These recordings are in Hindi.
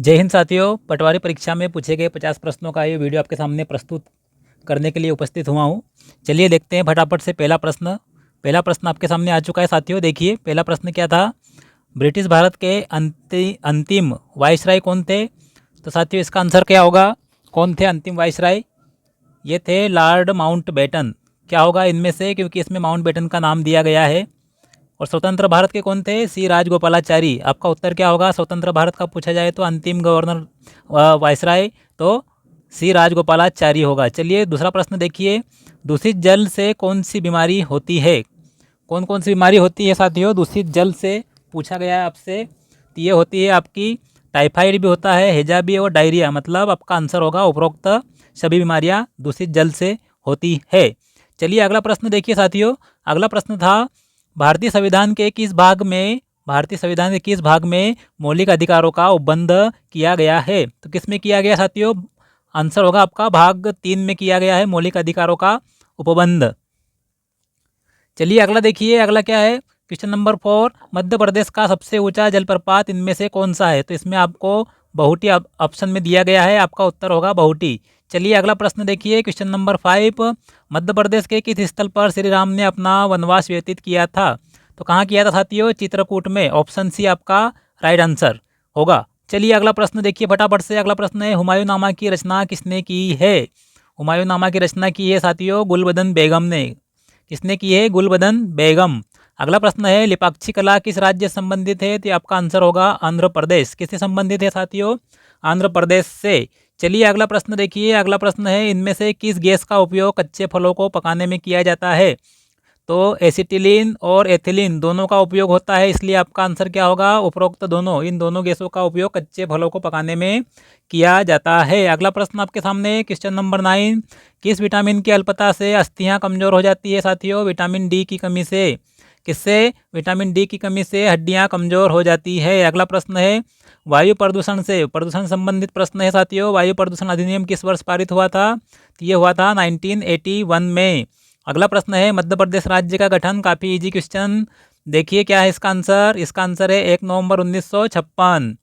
जय हिंद साथियों। पटवारी परीक्षा में पूछे गए 50 प्रश्नों का ये वीडियो आपके सामने प्रस्तुत करने के लिए उपस्थित हुआ हूँ। चलिए देखते हैं फटाफट से पहला प्रश्न आपके सामने आ चुका है साथियों। देखिए पहला प्रश्न क्या था। ब्रिटिश भारत के अंतिम वाइसराय कौन थे? तो साथियों इसका आंसर क्या होगा? कौन थे अंतिम वाइसराय? ये थे लॉर्ड माउंटबेटन। क्या होगा इनमें से, क्योंकि इसमें माउंटबेटन का नाम दिया गया है। और स्वतंत्र भारत के कौन थे? सी राजगोपालाचारी। आपका उत्तर क्या होगा स्वतंत्र भारत का पूछा जाए तो? अंतिम गवर्नर वायसराय तो सी राजगोपालाचारी होगा। चलिए दूसरा प्रश्न देखिए। दूषित जल से कौन सी बीमारी होती है? कौन कौन सी बीमारी होती है साथियों दूषित जल से? पूछा गया है आपसे। तो ये होती है आपकी टाइफाइड भी होता है, हैजा भी और डायरिया। मतलब आपका आंसर होगा उपरोक्त सभी बीमारियां दूषित जल से होती है। चलिए अगला प्रश्न देखिए साथियों। अगला प्रश्न था भारतीय संविधान के किस भाग में मौलिक अधिकारों का उपबंध किया गया है? तो किस में किया गया साथियों? आंसर होगा आपका भाग 3 में किया गया है मौलिक अधिकारों का उपबंध। चलिए अगला देखिए। अगला क्या है? क्वेश्चन नंबर 4, मध्य प्रदेश का सबसे ऊंचा जलप्रपात इनमें से कौन सा है? तो इसमें आपको बहुटी ऑप्शन में दिया गया है। आपका उत्तर होगा बहुटी। चलिए अगला प्रश्न देखिए। क्वेश्चन नंबर 5, मध्य प्रदेश के किस स्थल पर श्री राम ने अपना वनवास व्यतीत किया था? तो कहाँ किया था साथियों? चित्रकूट में। ऑप्शन सी आपका राइट आंसर होगा। चलिए अगला प्रश्न देखिए फटाफट से। अगला प्रश्न है हुमायूंनामा की रचना किसने की है? हुमायूंनामा की रचना की है साथियों गुलबदन बेगम ने। किसने की है? गुलबदन बेगम। अगला प्रश्न है लिपाक्षी कला किस राज्य से संबंधित है? तो आपका आंसर होगा आंध्र प्रदेश। किससे संबंधित है साथियों? आंध्र प्रदेश से। चलिए अगला प्रश्न देखिए। अगला प्रश्न है इनमें से किस गैस का उपयोग कच्चे फलों को पकाने में किया जाता है? तो एसिटिलीन और एथिलीन दोनों का उपयोग होता है, इसलिए आपका आंसर क्या होगा? उपरोक्त दोनों, इन दोनों गैसों का उपयोग कच्चे फलों को पकाने में किया जाता है। अगला प्रश्न आपके सामने क्वेश्चन नंबर 9, किस विटामिन की अल्पता से अस्थियां कमजोर हो जाती है साथियों? विटामिन डी की कमी से। किससे? विटामिन डी की कमी से हड्डियां कमजोर हो जाती है। अगला प्रश्न है वायु प्रदूषण से, प्रदूषण संबंधित प्रश्न है साथियों। वायु प्रदूषण अधिनियम किस वर्ष पारित हुआ था? तो ये हुआ था 1981 में। अगला प्रश्न है मध्य प्रदेश राज्य का गठन। काफ़ी इजी क्वेश्चन। देखिए क्या है इसका आंसर। इसका आंसर है 1 नवंबर 1956।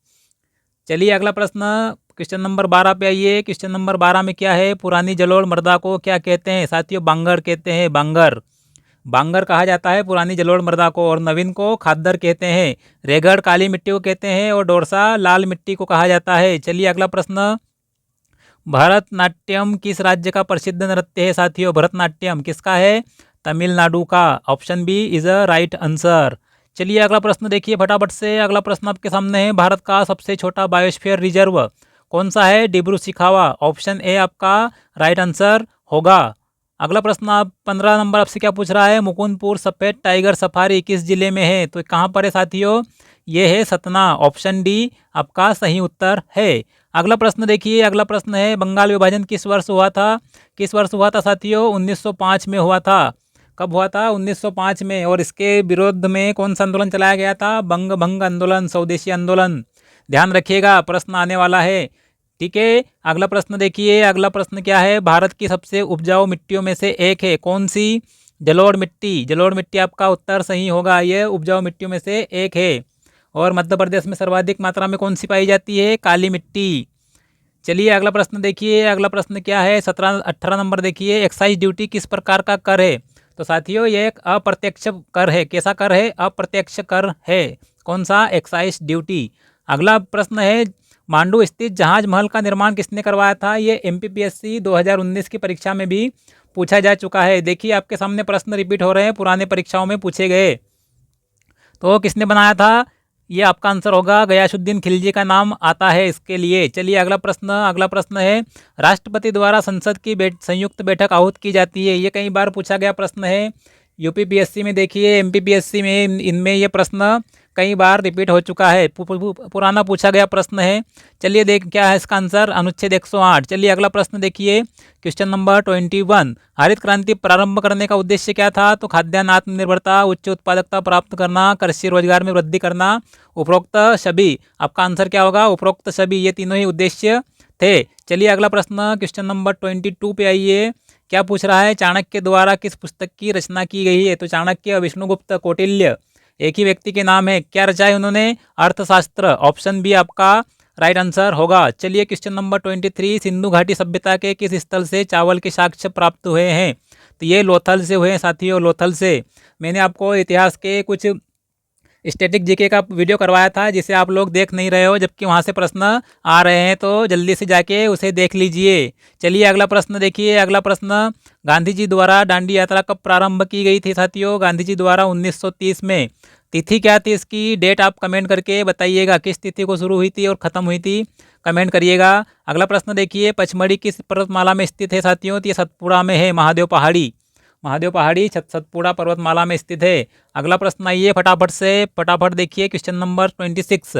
चलिए अगला प्रश्न क्वेश्चन नंबर 12 पे आइए। क्वेश्चन नंबर 12 में क्या है? पुरानी जलोढ़ मृदा को क्या कहते हैं साथियों? बांगर कहते हैं। बांगर, बांगर कहा जाता है पुरानी जलोढ़ मृदा को। और नवीन को खाद्दर कहते हैं। रेगड़ काली मिट्टी को कहते हैं और डोरसा लाल मिट्टी को कहा जाता है। चलिए अगला प्रश्न, भरतनाट्यम किस राज्य का प्रसिद्ध नृत्य है साथियों? भरतनाट्यम किसका है? तमिलनाडु का। Option B is a right answer. चलिए अगला प्रश्न देखिए फटाफट से। अगला प्रश्न आपके सामने है भारत का सबसे छोटा बायोस्फीयर रिजर्व कौन सा है? डिब्रू सिखावा। ऑप्शन ए आपका राइट आंसर होगा। अगला प्रश्न आप 15 नंबर आपसे क्या पूछ रहा है? मुकुंदपुर सफेद टाइगर सफारी किस जिले में है? तो कहाँ पर है साथियों? ये है सतना। ऑप्शन डी आपका सही उत्तर है। अगला प्रश्न देखिए। अगला प्रश्न है बंगाल विभाजन किस वर्ष हुआ था? किस वर्ष हुआ था साथियों? 1905 में हुआ था। कब हुआ था? 1905 में। और इसके विरोध में कौन सा आंदोलन चलाया गया था? बंग भंग आंदोलन, स्वदेशी आंदोलन। ध्यान रखिएगा प्रश्न आने वाला है। ठीक है अगला प्रश्न देखिए। अगला प्रश्न क्या है? भारत की सबसे उपजाऊ मिट्टियों में से एक है कौन सी? जलोढ़ मिट्टी। जलोढ़ मिट्टी आपका उत्तर सही होगा। यह उपजाऊ मिट्टियों में से एक है। और मध्य प्रदेश में सर्वाधिक मात्रा में कौन सी पाई जाती है? काली मिट्टी। चलिए अगला प्रश्न देखिए। अगला प्रश्न क्या है? 18 नंबर देखिए। एक्साइज ड्यूटी किस प्रकार का कर है? तो साथियों ये एक अप्रत्यक्ष कर है। कैसा कर है? अप्रत्यक्ष कर है। कौन सा? Excise duty. अगला प्रश्न है मांडू स्थित जहाज महल का निर्माण किसने करवाया था? ये MPPSC 2019 की परीक्षा में भी पूछा जा चुका है। देखिए आपके सामने प्रश्न रिपीट हो रहे हैं, पुराने परीक्षाओं में पूछे गए। तो किसने बनाया था? ये आपका आंसर होगा गयासुद्दीन खिलजी का नाम आता है इसके लिए। चलिए अगला प्रश्न है राष्ट्रपति द्वारा संसद की संयुक्त बैठक आहूत की जाती है। ये कई बार पूछा गया प्रश्न है। UPPSC में देखिए, MPPSC में इनमें ये प्रश्न कई बार रिपीट हो चुका है। पुराना पूछा गया प्रश्न है। चलिए देख क्या है इसका आंसर? अनुच्छेद 108। चलिए अगला प्रश्न देखिए। क्वेश्चन नंबर 21, हरित क्रांति प्रारंभ करने का उद्देश्य क्या था? तो खाद्यान्न आत्मनिर्भरता, उच्च उत्पादकता प्राप्त करना, कृषि रोजगार में वृद्धि करना, उपरोक्त सभी। आपका आंसर क्या होगा? उपरोक्त सभी। ये तीनों ही उद्देश्य थे। चलिए अगला प्रश्न क्वेश्चन नंबर 22 पे आइए। क्या पूछ रहा है? चाणक्य द्वारा किस पुस्तक की रचना की गई है? तो चाणक्य, विष्णुगुप्त, कौटिल्य एक ही व्यक्ति के नाम है। क्या रचा है उन्होंने? अर्थशास्त्र। ऑप्शन बी आपका राइट आंसर होगा। चलिए क्वेश्चन नंबर 23, सिंधु घाटी सभ्यता के किस स्थल से चावल के साक्ष्य प्राप्त हुए हैं? तो ये लोथल से हुए हैं साथियों, लोथल से। मैंने आपको इतिहास के कुछ स्टैटिक जीके का वीडियो करवाया था जिसे आप लोग देख नहीं रहे हो, जबकि वहाँ से प्रश्न आ रहे हैं, तो जल्दी से जाके उसे देख लीजिए। चलिए अगला प्रश्न देखिए। अगला प्रश्न, गांधी जी द्वारा दांडी यात्रा कब प्रारंभ की गई थी साथियों? गांधी जी द्वारा 1930 में। तिथि क्या थी इसकी? डेट आप कमेंट करके बताइएगा, किस तिथि को शुरू हुई थी और ख़त्म हुई थी, कमेंट करिएगा। अगला प्रश्न देखिए, पचमढ़ी किस पर्वतमाला में स्थित है साथियों? तो ये सतपुड़ा में है, महादेव पहाड़ी। महादेव पहाड़ी सतपुड़ा पर्वतमाला में स्थित है। अगला प्रश्न आइए फटाफट से, फटाफट देखिए क्वेश्चन नंबर 26।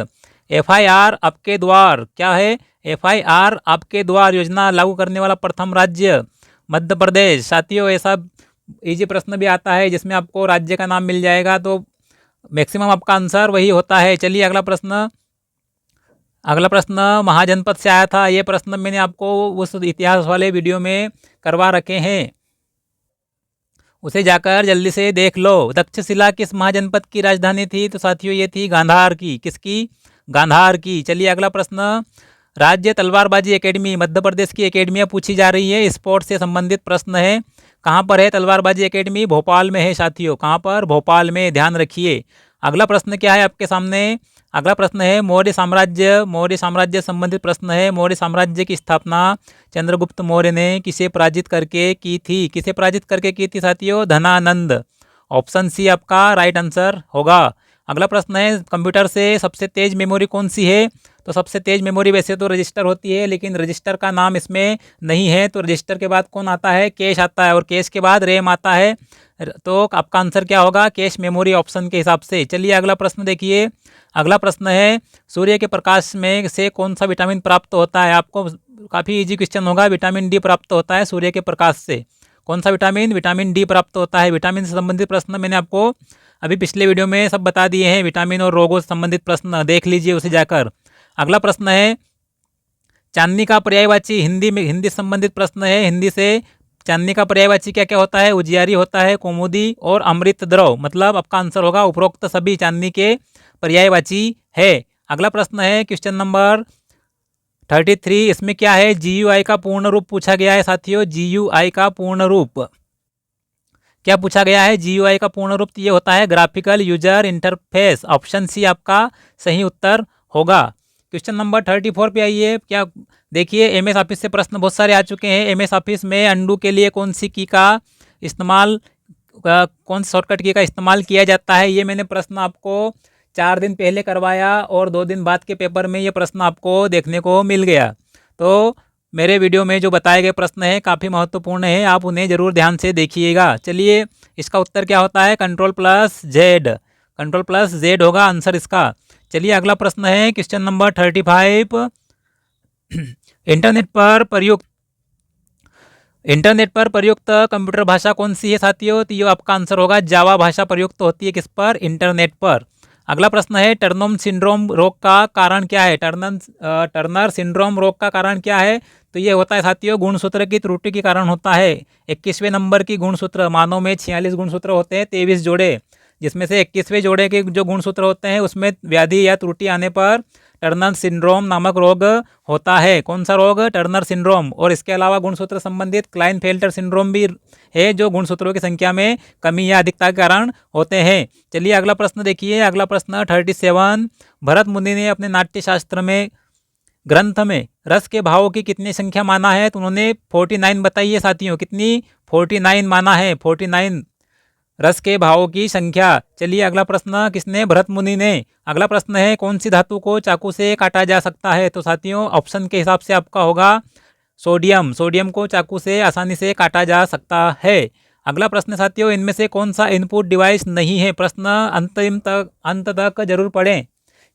FIR आपके द्वार क्या है? FIR आपके द्वार योजना लागू करने वाला प्रथम राज्य मध्य प्रदेश। साथियों ऐसा इजी प्रश्न भी आता है जिसमें आपको राज्य का नाम मिल जाएगा, तो मैक्सिमम आपका आंसर वही होता है। चलिए अगला प्रश्न, अगला प्रश्न महाजनपद से आया था। ये प्रश्न मैंने आपको उस इतिहास वाले वीडियो में करवा रखे हैं, उसे जाकर जल्दी से देख लो। तक्षशिला किस महाजनपद की राजधानी थी? तो साथियों ये थी गांधार की। किसकी? गांधार की। चलिए अगला प्रश्न, राज्य तलवारबाजी एकेडमी, मध्य प्रदेश की एकेडमियाँ पूछी जा रही है, स्पोर्ट्स से संबंधित प्रश्न है। कहाँ पर है तलवारबाजी एकेडमी? भोपाल में है साथियों। कहाँ पर? भोपाल में, ध्यान रखिए। अगला प्रश्न क्या है आपके सामने? अगला प्रश्न है मौर्य साम्राज्य, मौर्य साम्राज्य संबंधित प्रश्न है। मौर्य साम्राज्य की स्थापना चंद्रगुप्त मौर्य ने किसे पराजित करके की थी? किसे पराजित करके की थी साथियों? धनानंद। ऑप्शन सी आपका राइट आंसर होगा। अगला प्रश्न है कंप्यूटर से सबसे तेज मेमोरी कौन सी है? तो सबसे तेज मेमोरी वैसे तो रजिस्टर होती है, लेकिन रजिस्टर का नाम इसमें नहीं है, तो रजिस्टर के बाद कौन आता है? कैश आता है, और कैश के बाद रैम आता है। तो आपका आंसर क्या होगा? कैश मेमोरी ऑप्शन के हिसाब से। चलिए अगला प्रश्न देखिए। अगला प्रश्न है सूर्य के प्रकाश में से कौन सा विटामिन प्राप्त होता है? आपको काफ़ी इजी क्वेश्चन होगा। विटामिन डी प्राप्त होता है सूर्य के प्रकाश से। कौन सा विटामिन? विटामिन डी प्राप्त होता है। विटामिन से संबंधित प्रश्न मैंने आपको अभी पिछले वीडियो में सब बता दिए हैं। विटामिन और रोगों से संबंधित प्रश्न देख लीजिए उसे जाकर। अगला प्रश्न है चांदनी का पर्यायवाची, हिंदी में, हिंदी संबंधित प्रश्न है। हिंदी से चांदनी का पर्यायवाची क्या क्या होता है? उजियारी होता है, कौमुदी और अमृत द्रव। मतलब आपका आंसर होगा उपरोक्त सभी चांदनी के पर्यायवाची है। अगला प्रश्न है क्वेश्चन नंबर 33। इसमें क्या है? GUI का पूर्ण रूप पूछा गया है साथियों। GUI का पूर्ण रूप क्या पूछा गया है? GUI का पूर्ण रूप ये होता है graphical user interface. Option C आपका सही उत्तर होगा। क्वेश्चन नंबर 34 पे आइए। क्या देखिए, MS ऑफिस से प्रश्न बहुत सारे आ चुके हैं। MS ऑफिस में अंडू के लिए कौन सी की का इस्तेमाल, कौन सी शॉर्टकट की का इस्तेमाल किया जाता है? ये मैंने प्रश्न आपको 4 दिन पहले करवाया और 2 दिन बाद के पेपर में ये प्रश्न आपको देखने को मिल गया। तो मेरे वीडियो में जो बताए गए प्रश्न हैं काफ़ी महत्वपूर्ण है, आप उन्हें ज़रूर ध्यान से देखिएगा। चलिए इसका उत्तर क्या होता है? Ctrl+Z, Ctrl+Z होगा आंसर इसका। चलिए अगला प्रश्न है क्वेश्चन नंबर 35। इंटरनेट पर प्रयुक्त कंप्यूटर भाषा कौन सी है साथियों? तो ये आपका आंसर होगा जावा भाषा प्रयुक्त होती है किस पर? इंटरनेट पर। अगला प्रश्न है टर्नर सिंड्रोम रोग का कारण क्या है? टर्नर सिंड्रोम रोग का कारण क्या है? तो ये होता है साथियों गुणसूत्र की त्रुटि के कारण होता है। 21वें नंबर की गुणसूत्र, मानव में 46 गुणसूत्र होते हैं, 23 जोड़े, जिसमें से 21वें जोड़े के जो गुणसूत्र होते हैं उसमें व्याधि या त्रुटि आने पर टर्नर सिंड्रोम नामक रोग होता है। कौन सा रोग? Turner syndrome. और इसके अलावा गुणसूत्र संबंधित क्लाइनफेल्टर सिंड्रोम भी है, जो गुणसूत्रों की संख्या में कमी या अधिकता के कारण होते हैं। चलिए अगला प्रश्न देखिए। अगला प्रश्न 37। भरत मुनि ने अपने नाट्यशास्त्र में ग्रंथ में रस के भावों की कितनी संख्या माना है? तो उन्होंने 49 बताई है साथियों। कितनी? 49 माना है, 49 रस के भावों की संख्या। चलिए अगला प्रश्न किसने? भरत मुनि ने। अगला प्रश्न है कौन सी धातु को चाकू से काटा जा सकता है? तो साथियों ऑप्शन के हिसाब से आपका होगा सोडियम। सोडियम को चाकू से आसानी से काटा जा सकता है। अगला प्रश्न साथियों, इनमें से कौन सा इनपुट डिवाइस नहीं है? प्रश्न अंत तक जरूर पढ़ें,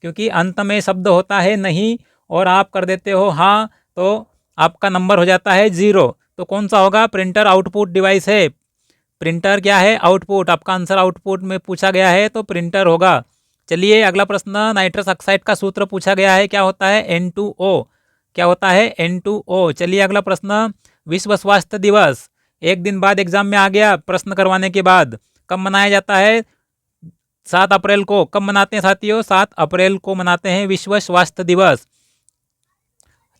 क्योंकि अंत में शब्द होता है नहीं और आप कर देते हो हाँ, तो आपका नंबर हो जाता है 0। तो कौन सा होगा? प्रिंटर आउटपुट डिवाइस है। प्रिंटर क्या है? आउटपुट। आपका आंसर आउटपुट में पूछा गया है तो प्रिंटर होगा। चलिए अगला प्रश्न, नाइट्रस ऑक्साइड का सूत्र पूछा गया है, क्या होता है? N2O। क्या होता है? N2O। चलिए अगला प्रश्न, विश्व स्वास्थ्य दिवस एक दिन बाद एग्जाम में आ गया प्रश्न करवाने के बाद, कब मनाया जाता है? 7 अप्रैल को। कब मनाते हैं साथियों? 7 अप्रैल को मनाते हैं विश्व स्वास्थ्य दिवस।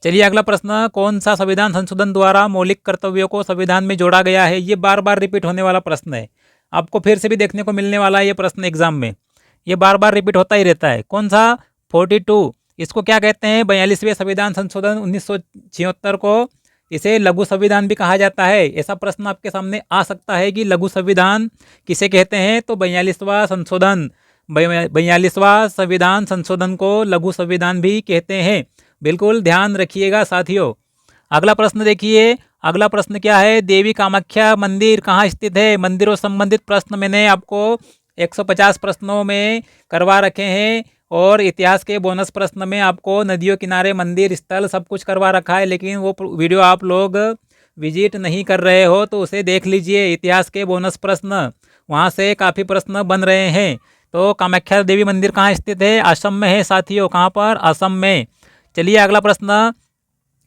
चलिए अगला प्रश्न, कौन सा संविधान संशोधन द्वारा मौलिक कर्तव्यों को संविधान में जोड़ा गया है? ये बार बार रिपीट होने वाला प्रश्न है, आपको फिर से भी देखने को मिलने वाला है ये प्रश्न एग्जाम में, ये बार बार रिपीट होता ही रहता है। कौन सा? 42। इसको क्या कहते हैं? 42वें संविधान संशोधन 1976 को इसे लघु संविधान भी कहा जाता है। ऐसा प्रश्न आपके सामने आ सकता है कि लघु संविधान किसे कहते हैं? तो 42वां संशोधन, 42वां संविधान संशोधन को लघु संविधान भी कहते हैं। बिल्कुल ध्यान रखिएगा साथियों। अगला प्रश्न देखिए, अगला प्रश्न क्या है? देवी कामाख्या मंदिर कहाँ स्थित है? मंदिरों संबंधित प्रश्न मैंने आपको 150 प्रश्नों में करवा रखे हैं और इतिहास के बोनस प्रश्न में आपको नदियों किनारे मंदिर स्थल सब कुछ करवा रखा है, लेकिन वो वीडियो आप लोग विजिट नहीं कर रहे हो तो उसे देख लीजिए। इतिहास के बोनस प्रश्न वहाँ से काफ़ी प्रश्न बन रहे हैं। तो कामाख्या देवी मंदिर कहाँ स्थित है? असम में है साथियों। कहाँ पर? असम में। चलिए अगला प्रश्न,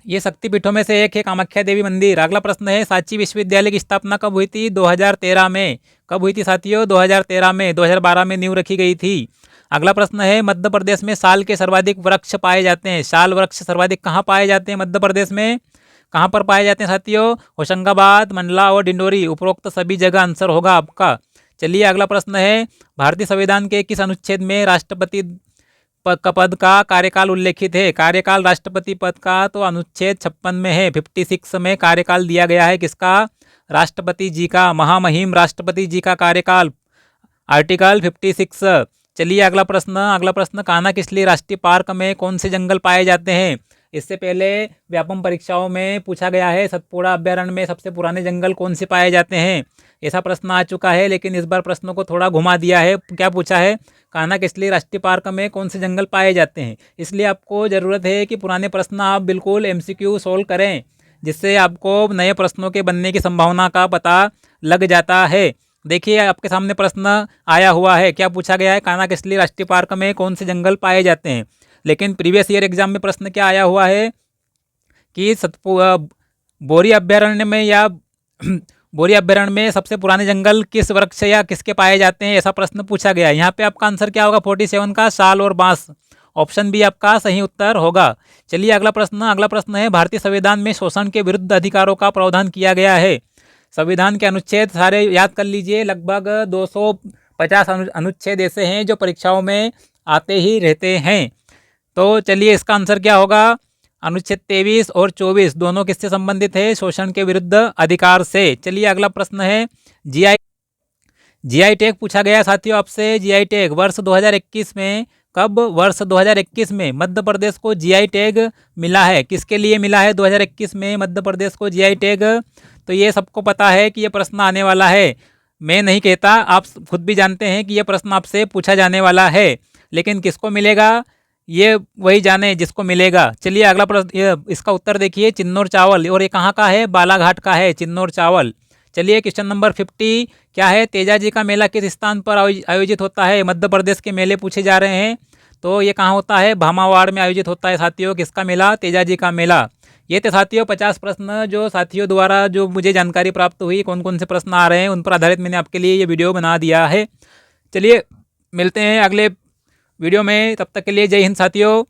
ये शक्तिपीठों में से एक है कामाख्या देवी मंदिर। अगला प्रश्न है, सांची विश्वविद्यालय की स्थापना कब हुई थी? 2013 में। कब हुई थी साथियों? 2013 में। 2012 में नींव रखी गई थी। अगला प्रश्न है, मध्य प्रदेश में साल के सर्वाधिक वृक्ष पाए जाते हैं। साल वृक्ष सर्वाधिक कहाँ पाए जाते हैं मध्य प्रदेश में? कहाँ पर पाए जाते हैं साथियों? होशंगाबाद, मंडला और डिंडोरी। उपरोक्त सभी जगह आंसर होगा आपका। चलिए अगला प्रश्न है, भारतीय संविधान के किस अनुच्छेद में राष्ट्रपति पद का कार्यकाल उल्लेखित है? कार्यकाल राष्ट्रपति पद का तो अनुच्छेद 56 में है, 56 में कार्यकाल दिया गया है। किसका? राष्ट्रपति जी का, महामहिम राष्ट्रपति जी का कार्यकाल, आर्टिकल 56। चलिए अगला प्रश्न, कान्हा किसली राष्ट्रीय पार्क में कौन से जंगल पाए जाते हैं? इससे पहले व्यापम परीक्षाओं में पूछा गया है, सतपुड़ा अभ्यारण्य में सबसे पुराने जंगल कौन से पाए जाते हैं? ऐसा प्रश्न आ चुका है, लेकिन इस बार प्रश्नों को थोड़ा घुमा दिया है। क्या पूछा है? कान्हा किसली राष्ट्रीय पार्क में कौन से जंगल पाए जाते हैं। इसलिए आपको ज़रूरत है कि पुराने प्रश्न आप बिल्कुल MCQ सोल्व करें, जिससे आपको नए प्रश्नों के बनने की संभावना का पता लग जाता है। देखिए आपके सामने प्रश्न आया हुआ है, क्या पूछा गया है? कान्हा किसली राष्ट्रीय पार्क में कौन से जंगल पाए जाते हैं। लेकिन प्रीवियस ईयर एग्जाम में प्रश्न क्या आया हुआ है कि बोरी अभ्यारण्य में या बोरी अभ्यारण्य में सबसे पुराने जंगल किस वृक्ष या किसके पाए जाते हैं, ऐसा प्रश्न पूछा गया है। यहाँ पे आपका आंसर क्या होगा? 47 का साल और बांस। ऑप्शन बी आपका सही उत्तर होगा। चलिए अगला प्रश्न है, भारतीय संविधान में शोषण के विरुद्ध अधिकारों का प्रावधान किया गया है। संविधान के अनुच्छेद सारे याद कर लीजिए, लगभग 250 अनुच्छेद ऐसे हैं जो परीक्षाओं में आते ही रहते हैं। तो चलिए इसका आंसर क्या होगा? अनुच्छेद 23 और 24 दोनों किससे संबंधित है? शोषण के विरुद्ध अधिकार से। चलिए अगला प्रश्न है, जीआई टैग पूछा गया साथियों आपसे। जीआई टैग वर्ष 2021 में, कब? वर्ष 2021 में मध्य प्रदेश को जीआई टैग मिला है। किसके लिए मिला है 2021 में मध्य प्रदेश को जीआई टैग? तो ये सबको पता है कि ये प्रश्न आने वाला है, मैं नहीं कहता, आप खुद भी जानते हैं कि ये प्रश्न आपसे पूछा जाने वाला है। लेकिन किसको मिलेगा ये वही जाने जिसको मिलेगा। चलिए अगला प्रश्न, इसका उत्तर देखिए, चिन्नौर चावल। और ये कहाँ का है? बालाघाट का है चिन्नौर चावल। चलिए क्वेश्चन नंबर 50 क्या है? तेजाजी का मेला किस स्थान पर आयोजित होता है? मध्य प्रदेश के मेले पूछे जा रहे हैं, तो ये कहाँ होता है? भामावाड़ में आयोजित होता है साथियों। किसका मेला? तेजाजी का मेला। ये थे साथियों 50 प्रश्न जो साथियों द्वारा जो मुझे जानकारी प्राप्त हुई, कौन कौन से प्रश्न आ रहे हैं उन पर आधारित मैंने आपके लिए ये वीडियो बना दिया है। चलिए मिलते हैं अगले वीडियो में, तब तक के लिए जय हिंद साथियों।